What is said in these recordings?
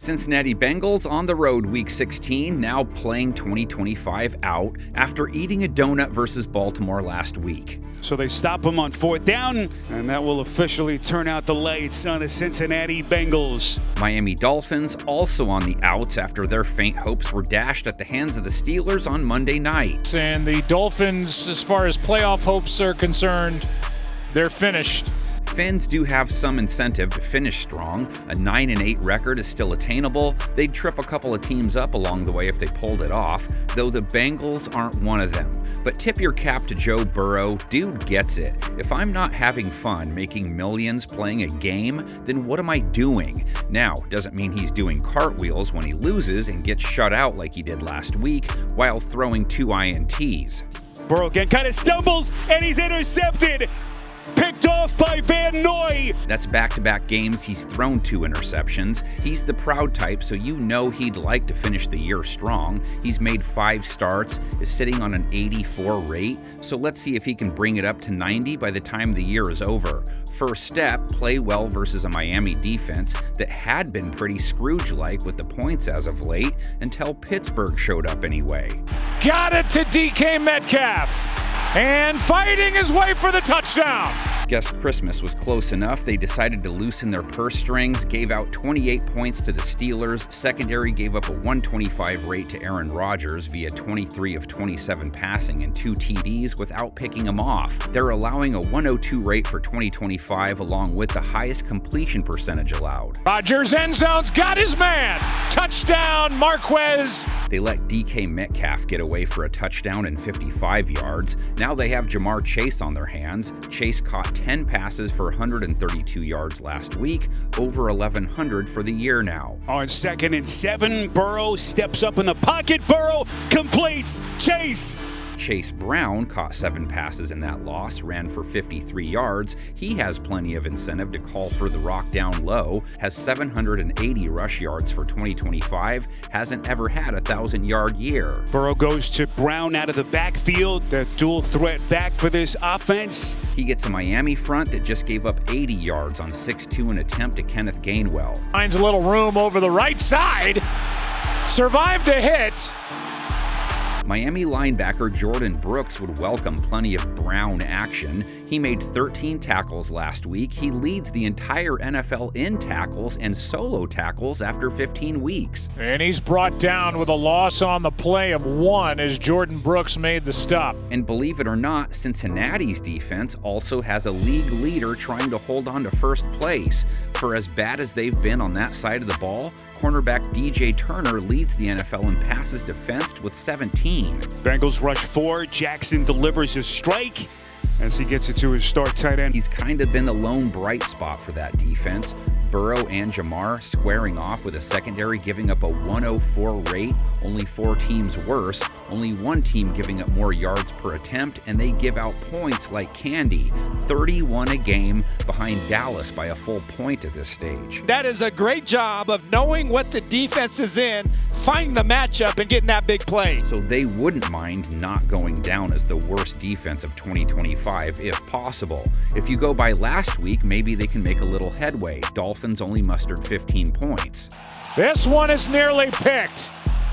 Cincinnati Bengals on the road Week 16, now playing 2025 out after eating a donut versus Baltimore last week. So they stop him on 4th down, and that will officially turn out the lights on the Cincinnati Bengals. Miami Dolphins also on the outs after their faint hopes were dashed at the hands of the Steelers on Monday night. And the Dolphins, as far as playoff hopes are concerned, they're finished. Fins do have some incentive to finish strong. A 9-8 record is still attainable. They'd trip a couple of teams up along the way if they pulled it off, though the Bengals aren't one of them. But tip your cap to Joe Burrow, dude gets it. If I'm not having fun making millions playing a game, then what am I doing? Now, doesn't mean he's doing cartwheels when he loses and gets shut out like he did last week while throwing 2 INTs. Burrow again kind of stumbles, and he's intercepted. Picked off by Van Noy. That's back-to-back games he's thrown 2 interceptions. He's the proud type, so you know he'd like to finish the year strong. He's made 5 starts, is sitting on an 84 rate, so let's see if he can bring it up to 90 by the time the year is over. First step, play well versus a Miami defense that had been pretty Scrooge-like with the points as of late until Pittsburgh showed up anyway. Got it to DK Metcalf. And fighting his way for the touchdown. Guess Christmas was close enough. They decided to loosen their purse strings, gave out 28 points to the Steelers. Secondary gave up a 125 rate to Aaron Rodgers via 23 of 27 passing and 2 TDs without picking him off. They're allowing a 102 rate for 2025 along with the highest completion percentage allowed. Rodgers end zone's got his man. Touchdown, Marquez. They let DK Metcalf get away for a touchdown and 55 yards. Now they have Jamar Chase on their hands. Chase caught 10 passes for 132 yards last week, over 1,100 for the year now. On 2nd and 7, Burrow steps up in the pocket. Burrow completes. Chase Brown caught 7 passes in that loss, ran for 53 yards. He has plenty of incentive to call for the rock down low, has 780 rush yards for 2025, hasn't ever had a 1,000-yard year. Burrow goes to Brown out of the backfield, the dual threat back for this offense. He gets a Miami front that just gave up 80 yards on 6-2 an attempt to Kenneth Gainwell. Finds a little room over the right side, survived a hit. Miami linebacker Jordan Brooks would welcome plenty of Brown action. He made 13 tackles last week. He leads the entire NFL in tackles and solo tackles after 15 weeks. And he's brought down with a loss on the play of 1 as Jordan Brooks made the stop. And believe it or not, Cincinnati's defense also has a league leader trying to hold on to first place. For as bad as they've been on that side of the ball, cornerback DJ Turner leads the NFL in passes defensed with 17. Bengals rush 4. Jackson delivers a strike as he gets it to his star tight end. He's kind of been the lone bright spot for that defense. Burrow and Jamar squaring off with a secondary giving up a 104 rate, only 4 teams worse, only 1 team giving up more yards per attempt, and they give out points like candy, 31 a game behind Dallas by a full point at this stage. That is a great job of knowing what the defense is in, finding the matchup, and getting that big play. So they wouldn't mind not going down as the worst defense of 2025 if possible. If you go by last week, maybe they can make a little headway. Dolphins only mustered 15 points. This one is nearly picked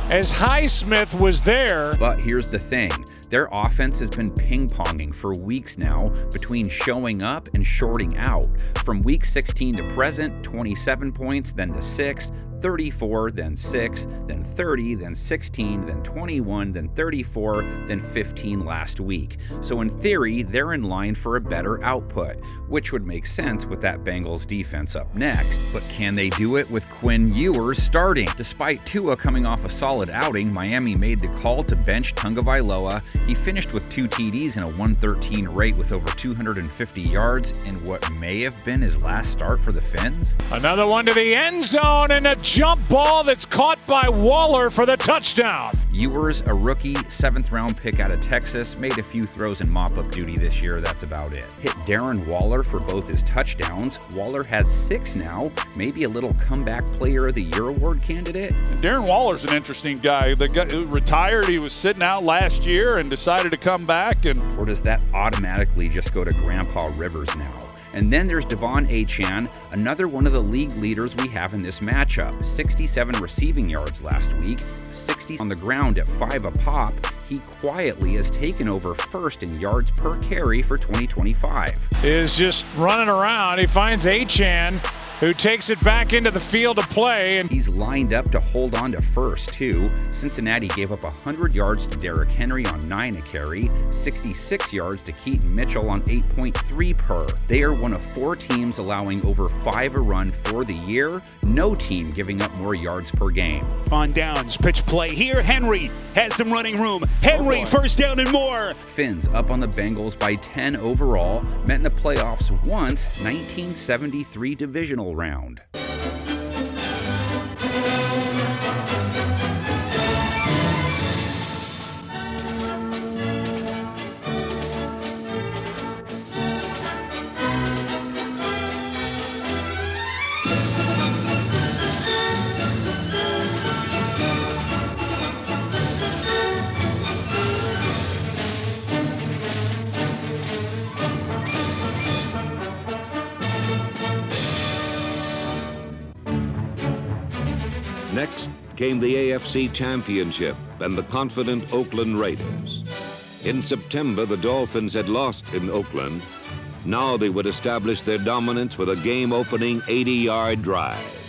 as Highsmith was there. But here's the thing. Their offense has been ping-ponging for weeks now between showing up and shorting out. From week 16 to present, 27 points, then to 6, 34, then 6, then 30, then 16, then 21, then 34, then 15 last week. So in theory, they're in line for a better output, which would make sense with that Bengals defense up next. But can they do it with Quinn Ewers starting? Despite Tua coming off a solid outing, Miami made the call to bench Tagovailoa. He finished with 2 TDs and a 113 rate with over 250 yards in what may have been his last start for the Fins. Another one to the end zone and a jump ball that's caught by Waller for the touchdown. Ewers, a rookie, 7th-round pick out of Texas, made a few throws in mop-up duty this year, that's about it. Hit Darren Waller for both his touchdowns. Waller has 6 now, maybe a little comeback player of the year award candidate. Darren Waller's an interesting guy. The guy who retired, he was sitting out last year and decided to come back. Or does that automatically just go to Grandpa Rivers now? And then there's Achane, another one of the league leaders we have in this matchup. 67 receiving yards last week, 60 on the ground at 5 a pop. He quietly has taken over first in yards per carry for 2025. Is just running around. He finds Achane, who takes it back into the field to play. And he's lined up to hold on to first, too. Cincinnati gave up 100 yards to Derrick Henry on 9 a carry, 66 yards to Keaton Mitchell on 8.3 per. They are one of 4 teams allowing over 5 a run for the year. No team giving up more yards per game. On downs, pitch play here. Henry has some running room. Henry, first down and more. Fins up on the Bengals by 10 overall, met in the playoffs once, 1973 divisional round. Next came the AFC Championship and the confident Oakland Raiders. In September, the Dolphins had lost in Oakland. Now they would establish their dominance with a game-opening 80-yard drive.